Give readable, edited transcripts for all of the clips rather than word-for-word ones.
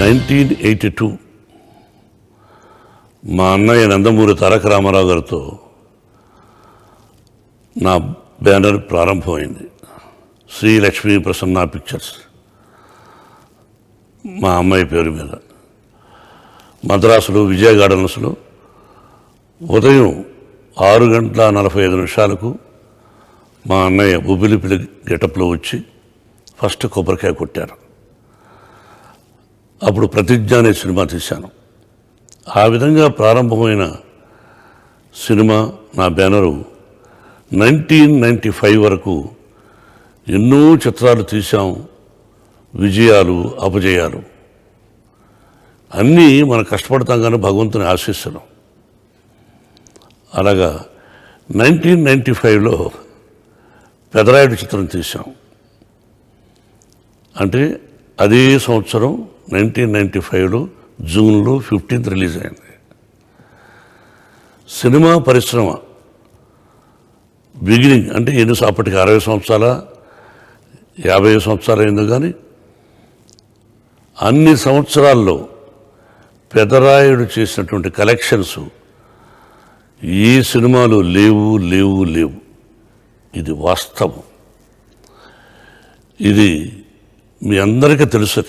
1982 మా అన్నయ్య నందమూరి తారక రామారావు గారితో నా బ్యానర్ ప్రారంభమైంది. శ్రీ లక్ష్మీ ప్రసన్న పిక్చర్స్ మా అమ్మాయి పేరు మీద. మద్రాసులో విజయ గార్డెన్స్లో ఉదయం 6:45 మా అన్నయ్య బుబ్బిలిపిలి గెటప్లో వచ్చి ఫస్ట్ కొబ్బరికాయ కొట్టారు. అప్పుడు ప్రతిజ్ఞ అనే సినిమా తీశాను. ఆ విధంగా ప్రారంభమైన సినిమా నా బ్యానరు 1995 వరకు ఎన్నో చిత్రాలు తీశాం. విజయాలు, అపజయాలు అన్నీ మనం కష్టపడతాం కానీ భగవంతుని ఆశీస్సులు. అలాగా 1995లో పెదరాయుడు చిత్రం తీశాం. అంటే అదే సంవత్సరం 1995లో జూన్లో 15th రిలీజ్ అయింది. సినిమా పరిశ్రమ బిగినింగ్ అంటే అప్పటికి 60 సంవత్సరాల 50 సంవత్సరాలు అయిందో కానీ అన్ని సంవత్సరాల్లో పెదరాయుడు చేసినటువంటి కలెక్షన్స్ ఏ సినిమాలు లేవు లేవు లేవు. ఇది వాస్తవం. ఇది మీ అందరికీ తెలుసు.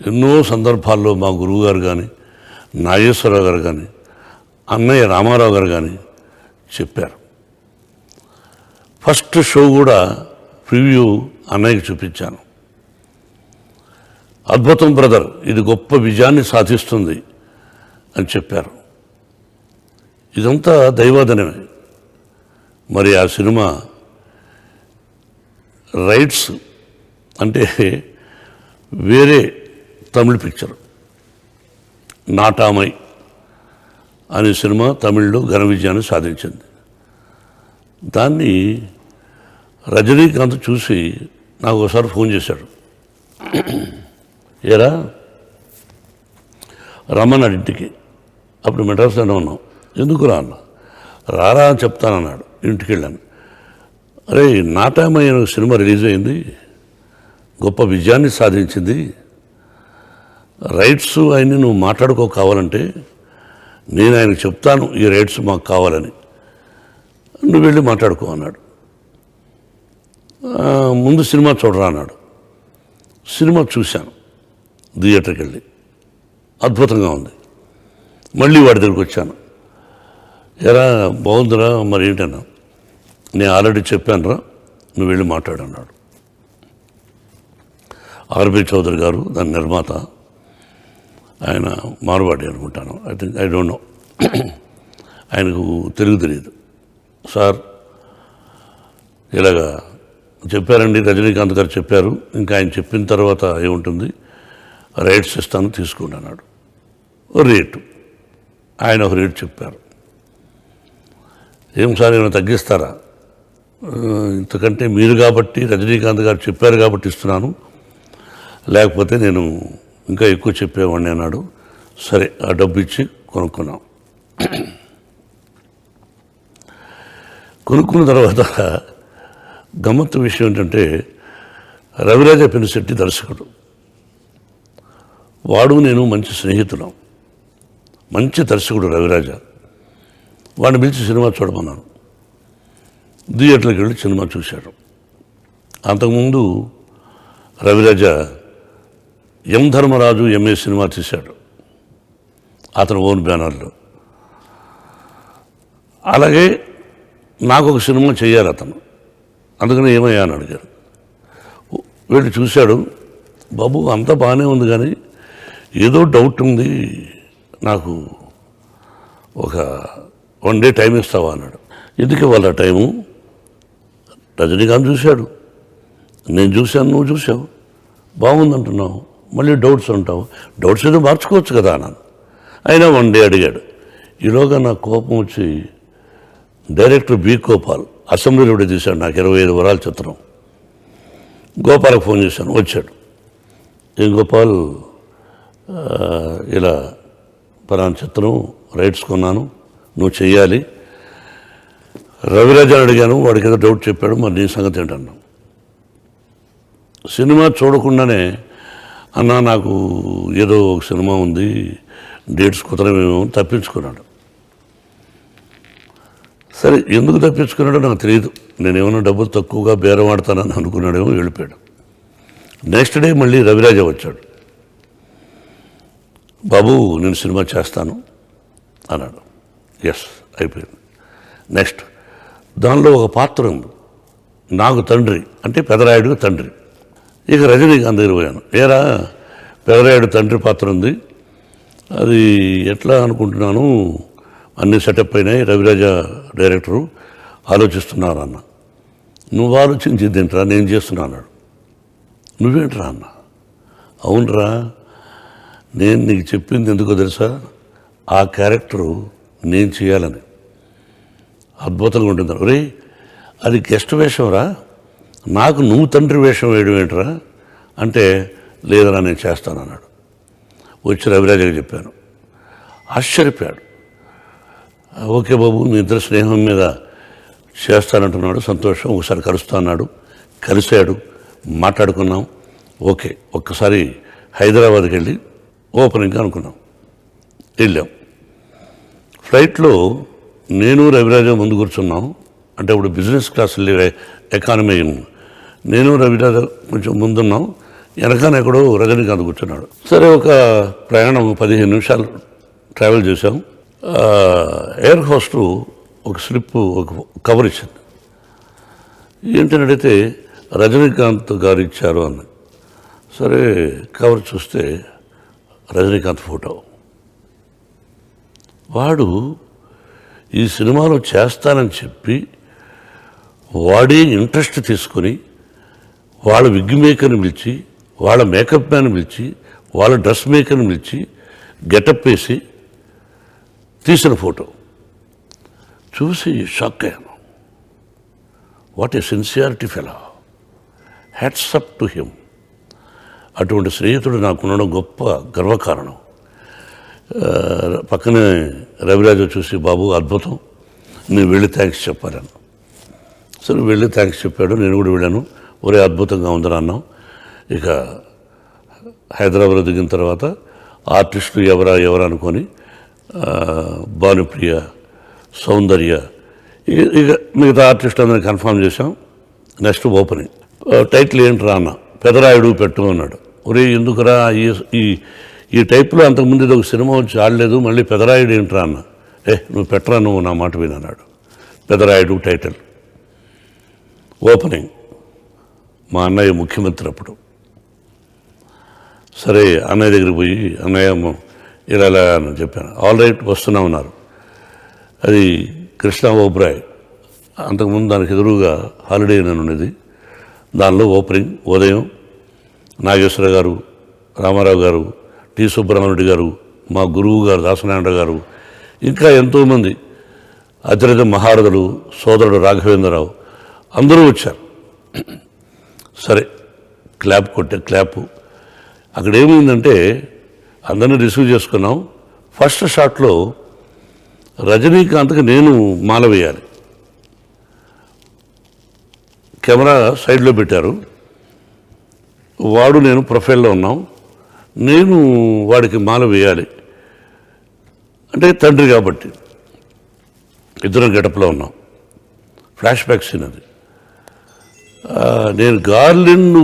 ఎన్నో సందర్భాల్లో మా గురువుగారు కానీ, నాగేశ్వరరావు గారు కానీ, అన్నయ్య రామారావు గారు కానీ చెప్పారు. ఫస్ట్ షో కూడా ప్రివ్యూ అన్నయ్యకి చూపించాను. అద్భుతం బ్రదర్, ఇది గొప్ప విజయాన్ని సాధిస్తుంది అని చెప్పారు. ఇదంతా దైవాధనమే. మరి ఆ సినిమా రైట్స్ అంటే వేరే తమిళ పిక్చర్ నాటామై అనే సినిమా తమిళ్లో ఘన విజయాన్ని సాధించింది. దాన్ని రజనీకాంత్ చూసి నాకు ఒకసారి ఫోన్ చేశాడు. ఏరా రమ్మన్నాడు ఇంటికి. అప్పుడు మెడ్రాస్లోనే ఉన్నాం. ఎందుకు రా అన్న? రారా అని చెప్తానన్నాడు. ఇంటికి వెళ్ళాను. అరే, నాటామై అనే సినిమా రిలీజ్ అయింది, గొప్ప విజయాన్ని సాధించింది. రైట్స్ ఆయన్ని నువ్వు మాట్లాడుకో కావాలంటే నేను ఆయనకు చెప్తాను ఈ రైట్స్ మాకు కావాలని, నువ్వు వెళ్ళి మాట్లాడుకో అన్నాడు. ముందు సినిమా చూడరా అన్నాడు. సినిమా చూశాను థియేటర్కి వెళ్ళి. అద్భుతంగా ఉంది. మళ్ళీ వాడి దగ్గరికి వచ్చాను. ఎరా బాగుందిరా, మరి ఏంటన్నా? నేను ఆల్రెడీ చెప్పాను రా, నువ్వు వెళ్ళి మాట్లాడన్నాడు. ఆర్బి చౌదరి గారు దాని నిర్మాత, ఆయన మార్వాడి అనుకుంటాను. ఐ డోంట్ నో, ఆయనకు తెలుగు తెలియదు. సార్ ఇలాగా చెప్పారండి, రజనీకాంత్ గారు చెప్పారు, ఇంకా ఆయన చెప్పిన తర్వాత ఏముంటుంది, రైట్స్ ఇస్తాను తీసుకోండి అన్నాడు. రేటు ఆయన ఒక రేటు చెప్పారు. ఏం సార్ ఏమైనా తగ్గిస్తారా? ఇంతకంటే మీరు కాబట్టి రజనీకాంత్ గారు చెప్పారు కాబట్టి ఇస్తున్నాను, లేకపోతే నేను ఇంకా ఎక్కువ చెప్పేవాడిని అన్నాడు. సరే, ఆ డబ్బు ఇచ్చి కొనుక్కున్నాం. కొనుక్కున్న తర్వాత గమ్మత్తు విషయం ఏంటంటే, రవిరాజ పెనిశెట్టి దర్శకుడు. వాడు నేను మంచి స్నేహితులం. మంచి దర్శకుడు రవిరాజ. వాడిని పిలిచి సినిమా చూడమన్నాను. థియేటర్కి వెళ్ళి సినిమా చూశాడు. అంతకుముందు రవిరాజ ఎం ధర్మరాజు ఎంఏ సినిమా తీశాడు అతను ఓన్ బ్యానర్లో. అలాగే నాకు ఒక సినిమా చేయాలి అతను, అందుకని ఏమయ్యా అని అడిగారు. వీళ్ళు చూశాడు. బాబు అంతా బాగానే ఉంది కానీ ఏదో డౌట్ ఉంది, నాకు ఒక 1 day టైం ఇస్తావా అన్నాడు. ఎందుకు ఇవ్వాలి టైము? రజనీకాంత్ చూశాడు, నేను చూశాను, నువ్వు చూసావు, బాగుందంటున్నావు, మళ్ళీ డౌట్స్ అంటావు. డౌట్స్ ఏదో మార్చుకోవచ్చు కదా అన్నాను. అయినా 1 day అడిగాడు. ఈలోగా నాకు కోపం వచ్చి డైరెక్టర్ బి గోపాల్ అసెంబ్లీలో కూడా తీశాడు నాకు 25 వరాల చిత్రం. గోపాల్కి ఫోన్ చేశాను, వచ్చాడు. ఏం గోపాల్, ఇలా పలానా చిత్రం రైట్స్ కొన్నాను, నువ్వు చెయ్యాలి. రవిరాజాని అడిగాను, వాడికి ఏదో డౌట్ చెప్పాడు, మరి నీ సంగతి ఏంటన్నాను. సినిమా చూడకుండానే అన్న నాకు ఏదో ఒక సినిమా ఉంది, డేట్స్ కుదరమేమో తప్పించుకున్నాడు. సరే, ఎందుకు తప్పించుకున్నాడో నాకు తెలియదు. నేనేమన్నా డబ్బులు తక్కువగా బేరం ఆడతానని అనుకున్నాడేమో, వెళ్ళిపోయాడు. నెక్స్ట్ డే మళ్ళీ రవిరాజ వచ్చాడు. బాబు నేను సినిమా చేస్తాను అన్నాడు. ఎస్, అయిపోయింది. నెక్స్ట్ దానిలో ఒక పాత్ర ఉంది, నాకు తండ్రి అంటే పెదరాయుడు తండ్రి. ఇక రజనీకాంత్ దగ్గర పోయాను. ఏరా పెదరాయుడు తండ్రి పాత్ర ఉంది, అది ఎట్లా అనుకుంటున్నాను, అన్నీ సెటప్ అయినాయి, రవిరాజ డైరెక్టరు ఆలోచిస్తున్నారు అన్న. నువ్వు ఆలోచించింది ఏంట్రా, నేను చేస్తున్నా అన్నాడు. నువ్వేంట్రా అన్న. అవునరా, నేను నీకు చెప్పింది ఎందుకో తెలుసా, ఆ క్యారెక్టరు నేను చేయాలని. అద్భుతంగా ఉంటుంది. ఒరే అది గెస్ట్ వేషం రా, నాకు నువ్వు తండ్రి వేషం వేయడం ఏంట్రా అంటే, లేదరా నేను చేస్తాను అన్నాడు. వచ్చి రవిరాజకి చెప్పాను. ఆశ్చర్యపోయాడు. ఓకే బాబు, మీ ఇద్దరు స్నేహం మీద చేస్తానంటున్నాడు, సంతోషం, ఒకసారి కలుస్తా అన్నాడు. కలిశాడు, మాట్లాడుకున్నాం. ఓకే, ఒక్కసారి హైదరాబాద్కి వెళ్ళి ఓపెనింగ్ అనుకున్నాం. వెళ్ళాం. ఫ్లైట్లో నేను రవిరాజ ముందు కూర్చున్నాం. అంటే ఇప్పుడు బిజినెస్ క్లాస్ ఎకానమీ, నేను రవిరాజ కొంచెం ముందున్నాం, వెనకాన ఎక్కడో రజనీకాంత్ కూర్చున్నాడు. సరే, ఒక ప్రయాణం 15 నిమిషాలు ట్రావెల్ చేశాం. ఎయిర్ హోస్టు ఒక స్లిప్, ఒక కవర్ ఇచ్చింది. ఏంటని అడిగితే రజనీకాంత్ గారు ఇచ్చారు అన్న. సరే, కవర్ చూస్తే రజనీకాంత్ ఫోటో. వాడు ఈ సినిమాలో చేస్తానని చెప్పి వాడే ఇంట్రెస్ట్ తీసుకొని వాళ్ళ విగ్ మేకర్ని పిలిచి, వాళ్ళ మేకప్ మ్యాన్ పిలిచి, వాళ్ళ డ్రెస్ మేకర్ని పిలిచి గెటప్ వేసి తీసిన ఫోటో చూసి షాక్ అయ్యాను. What a sincerity fellow, hats up to him. అటువంటి స్నేహితుడు నాకు ఉండడం గొప్ప గర్వకారణం. పక్కనే రవిరాజు చూసి, బాబు అద్భుతం, నేను వెళ్ళి థ్యాంక్స్ చెప్పాను. సరే, వెళ్ళి థ్యాంక్స్ చెప్పాడు. నేను కూడా వెళ్ళాను. ఒరే అద్భుతంగా ఉందని అన్నాం. ఇక హైదరాబాద్ దిగిన తర్వాత ఆర్టిస్టులు ఎవరా అనుకొని భానుప్రియ, సౌందర్య, ఇక మిగతా ఆర్టిస్ట్ అందరినీ కన్ఫర్మ్ చేశాం. Next opening. టైటిల్ ఏంట్రా అన్న. పెదరాయుడు పెట్టు అన్నాడు. ఒరే ఎందుకురా, ఈ టైప్లో అంతకుముందు ఇది ఒక సినిమా వచ్చి ఆడలేదు, మళ్ళీ పెదరాయుడు ఏంట్రా అన్న. నువ్వు పెట్టరా, నువ్వు నా మాట వినన్నాడు. పెదరాయుడు టైటిల్. ఓపెనింగ్. మా అన్నయ్య ముఖ్యమంత్రి అప్పుడు. సరే, అన్నయ్య దగ్గరికి పోయి, అన్నయ్య ఇలా అని చెప్పాను. ఆల్ రైట్, వస్తున్నా ఉన్నారు. అది కృష్ణ ఓబ్రాయ్, అంతకుముందు దానికి ఎదురుగా హాలిడే అని ఉండేది. దానిలో ఓపెనింగ్. ఉదయం నాగేశ్వర గారు, రామారావు గారు, టి సుబ్రహ్మణ్యుడు గారు, మా గురువు గారు దాసనారాయణ గారు, ఇంకా ఎంతోమంది అతిరథ మహారథులు, సోదరుడు రాఘవేంద్రరావు అందరూ వచ్చారు. సరే, క్లాప్ కొట్టే క్లాపు. అక్కడ ఏమైందంటే అందరినీ రిసీవ్ చేసుకున్నాం. ఫస్ట్ షాట్లో రజనీకాంత్కి నేను మాల వేయాలి. కెమెరా సైడ్లో పెట్టారు. వాడు నేను ప్రొఫైల్లో ఉన్నాం. నేను వాడికి మాల వేయాలి అంటే తండ్రి కాబట్టి ఇద్దరం గెటప్లో ఉన్నాం. ఫ్లాష్ బ్యాక్ సీన్ అది. నేను గార్లెండ్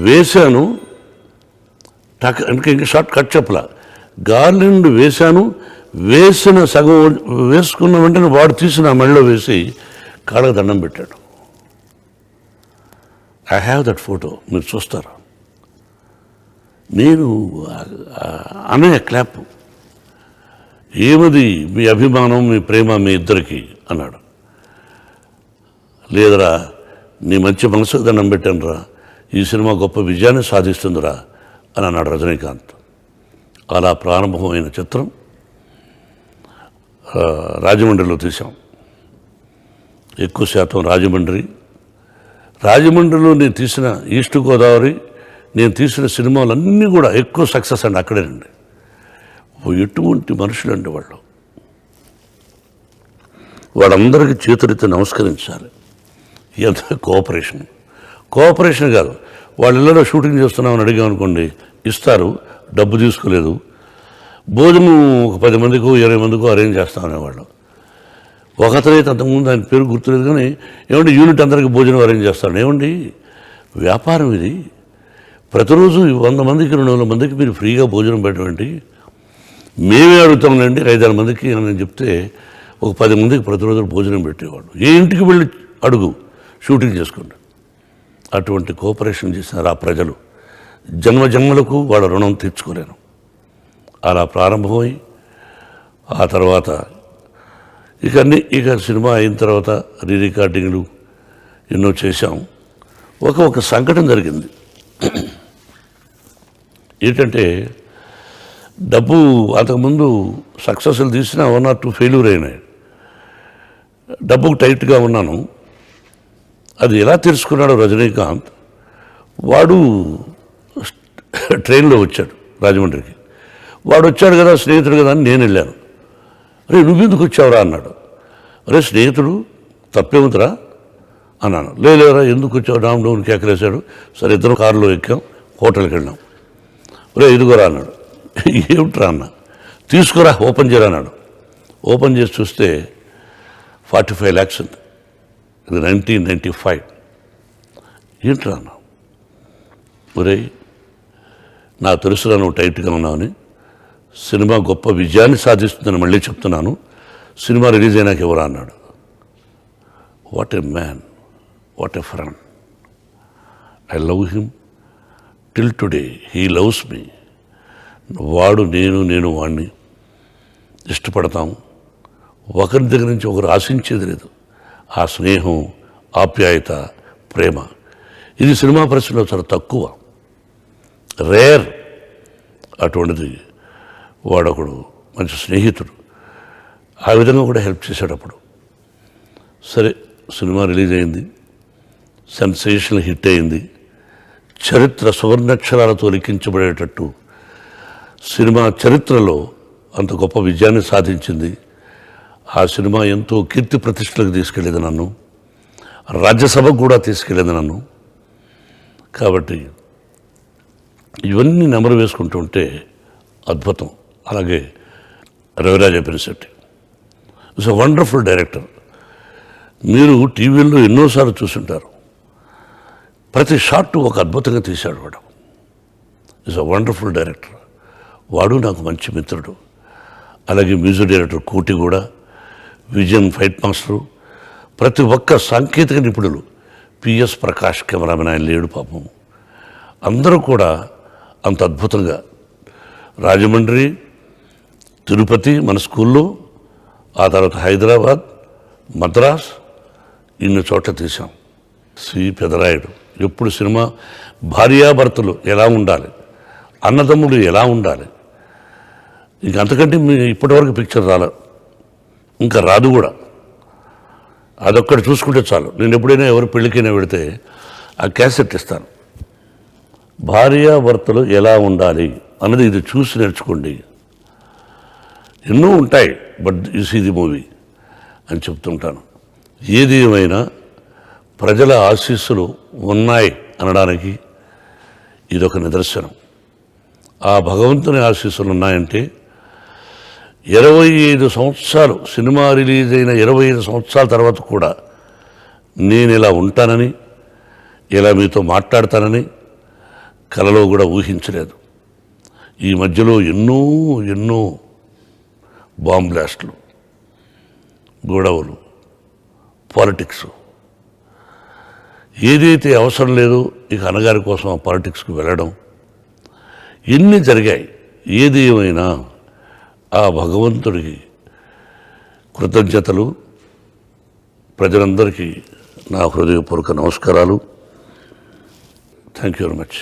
వేశాను, ఇంకా షార్ట్ కట్ చెప్పలా. గార్లెండ్ వేశాను, వేసిన సగం వేసుకున్న వెంటనే వాడు తీసిన మెడలో వేసి కాళ్ళకు దండం పెట్టాడు. ఐ హ్యావ్ దట్ ఫోటో, మీరు చూస్తారా. నేను అన్నయ్య క్లాప్. ఏమది మీ అభిమానం, మీ ప్రేమ మీ ఇద్దరికి అన్నాడు. లేదరా, నీ మంచి మనసుకు దండం పెట్టాను రా, ఈ సినిమా గొప్ప విజయాన్ని సాధిస్తుందిరా అని అన్నాడు రజనీకాంత్. అలా ప్రారంభమైన చిత్రం రాజమండ్రిలో తీసాం. ఎక్కువ శాతం రాజమండ్రిలో నేను తీసిన ఈస్ట్ గోదావరి, నేను తీసిన సినిమాలన్నీ కూడా ఎక్కువ సక్సెస్ అండి అక్కడేనండి. ఎటువంటి మనుషులండి వాళ్ళు. వాళ్ళందరికీ చేతులెత్తి నమస్కరించాలి. ఎంత కోఆపరేషన్ కాదు. వాళ్ళ ఇళ్ళలో షూటింగ్ చేస్తున్నామని అడిగామనుకోండి, ఇస్తారు, డబ్బు తీసుకోలేదు. భోజనం ఒక 10 మందికో 20 మందికో అరేంజ్ చేస్తామనేవాళ్ళు. ఒకతనైతే అంతకుముందు ఆయన పేరు గుర్తులేదు, కానీ ఏమండి యూనిట్ అందరికీ భోజనం అరేంజ్ చేస్తాను. ఏమండి వ్యాపారం ఇది, ప్రతిరోజు 100 మందికి 200 మందికి మీరు ఫ్రీగా భోజనం పెట్టండి, మేమే అడుగుతాంలేండి 5-6 మందికి అని చెప్తే ఒక 10 మందికి ప్రతిరోజు భోజనం పెట్టేవాడు. ఏ ఇంటికి వెళ్ళి అడుగు, షూటింగ్ చేసుకోండి. అటువంటి కోఆపరేషన్ చేసినారు ఆ ప్రజలు. జన్మలకు వాళ్ళ రుణం తీర్చుకోలేను. అలా ప్రారంభమై ఆ తర్వాత ఇక సినిమా అయిన తర్వాత రికార్డింగ్లు ఎన్నో చేశాం. ఒక సంఘటన జరిగింది. ఏంటంటే డబ్బు అంతకుముందు సక్సెస్లు తీసిన 1 or 2 ఫెయిల్యూర్ అయినాయి. డబ్బుకు టైట్గా ఉన్నాను. అది ఎలా తెలుసుకున్నాడో రజనీకాంత్, వాడు ట్రైన్లో వచ్చాడు రాజమండ్రికి. వాడు వచ్చాడు కదా, స్నేహితుడు కదా అని నేను వెళ్ళాను. అరే నువ్వెందుకు వచ్చావురా అన్నాడు. అరే స్నేహితుడు తప్పేముందిరా అన్నాను. లేదురా ఎందుకు వచ్చావు, డౌన్ కేకలేశాడు. సరే ఇద్దరు కారులో ఎక్కాం, హోటల్కి వెళ్ళాం. అరే ఇదిగోరా అన్నాడు. ఏమిట్రా అన్న. తీసుకురా ఓపెన్ చేయరా అన్నాడు. ఓపెన్ చేసి చూస్తే 45 lakhs ఉంది. ఇది 1995. ఏంట్రా అన్నా. ఒరే నాకు తెలుసురా నువ్వు టైట్గా ఉన్నావని, సినిమా గొప్ప విజయాన్ని సాధిస్తుందని మళ్ళీ చెప్తున్నాను, సినిమా రిలీజ్ అయినాక ఎవరా అన్నాడు. What a man, what a friend. I love him till today, he loves me. వాడు నేను వాడిని ఇష్టపడతాం. ఒకరి దగ్గర నుంచి ఒకరు ఆశించేది లేదు. ఆ స్నేహం, ఆప్యాయత, ప్రేమ ఇది సినిమా పరిశ్రమలో చాలా తక్కువ, రేర్. అటువంటిది వాడొకడు మంచి స్నేహితుడు. ఆ విధంగా కూడా హెల్ప్ చేసేటప్పుడు. సరే సినిమా రిలీజ్ అయింది, సెన్సేషనల్ హిట్ అయింది. చరిత్ర సువర్ణాక్షరాలతో లిఖించబడేటట్టు సినిమా చరిత్రలో అంత గొప్ప విజయాన్ని సాధించింది. ఆ సినిమా ఎంతో కీర్తి ప్రతిష్టలకు తీసుకెళ్ళేది నన్ను, రాజ్యసభకు కూడా తీసుకెళ్ళేది నన్ను. కాబట్టి ఇవన్నీ నెమరు వేసుకుంటూ ఉంటే అద్భుతం. అలాగే Raviraja Perisetti it's a wonderful director. మీరు టీవీల్లో ఎన్నోసార్లు చూసుంటారు. ప్రతి షాట్ ఒక అద్భుతంగా తీశాడు వాడు. It's a wonderful director. వాడు నాకు మంచి మిత్రుడు. అలాగే మ్యూజిక్ డైరెక్టర్ కోటి కూడా, విజన్ ఫైట్ మాస్టరు, ప్రతి ఒక్క సాంకేతిక నిపుణులు, పిఎస్ ప్రకాష్ కెమెరామెన్, ఆయన లేడు పాపం, అందరూ కూడా అంత అద్భుతంగా. రాజమండ్రి, తిరుపతి మన స్కూల్లో, ఆ తర్వాత హైదరాబాద్, మద్రాస్, ఇన్ని చోట్ల తీసాం. సి పెదరాయుడు ఎప్పుడు సినిమా భార్యాభర్తలు ఎలా ఉండాలి, అన్నదమ్ములు ఎలా ఉండాలి, ఇంక అంతకంటే ఇప్పటివరకు పిక్చర్ రాలేదు, ఇంకా రాదు కూడా. అదొక్కటి చూసుకుంటే చాలు. నేను ఎప్పుడైనా ఎవరు పెళ్ళికైనా వెళితే ఆ క్యాసెట్ ఇస్తాను. భార్యాభర్తలు ఎలా ఉండాలి అన్నది ఇది చూసి నేర్చుకోండి. ఎన్నో ఉంటాయి, but this is the movie అని చెప్తుంటాను. ఏది ఏమైనా ప్రజల ఆశీస్సులు ఉన్నాయి అనడానికి ఇదొక నిదర్శనం. ఆ భగవంతుని ఆశీస్సులు ఉన్నాయంటే 25 సంవత్సరాలు, సినిమా రిలీజ్ అయిన 25 సంవత్సరాల తర్వాత కూడా నేను ఇలా ఉంటానని, ఇలా మీతో మాట్లాడతానని కలలో కూడా ఊహించలేదు. ఈ మధ్యలో ఎన్నో బాంబ్ బ్లాస్ట్లు, గొడవలు, పాలిటిక్స్, ఏదైతే అవసరం లేదో ఇక అన్నగారి కోసం ఆ పాలిటిక్స్కి వెళ్ళడం, ఎన్ని జరిగాయి. ఏది ఏమైనా ఆ భగవంతుడికి కృతజ్ఞతలు. ప్రజలందరికీ నా హృదయపూర్వక నమస్కారాలు. Thank you very much.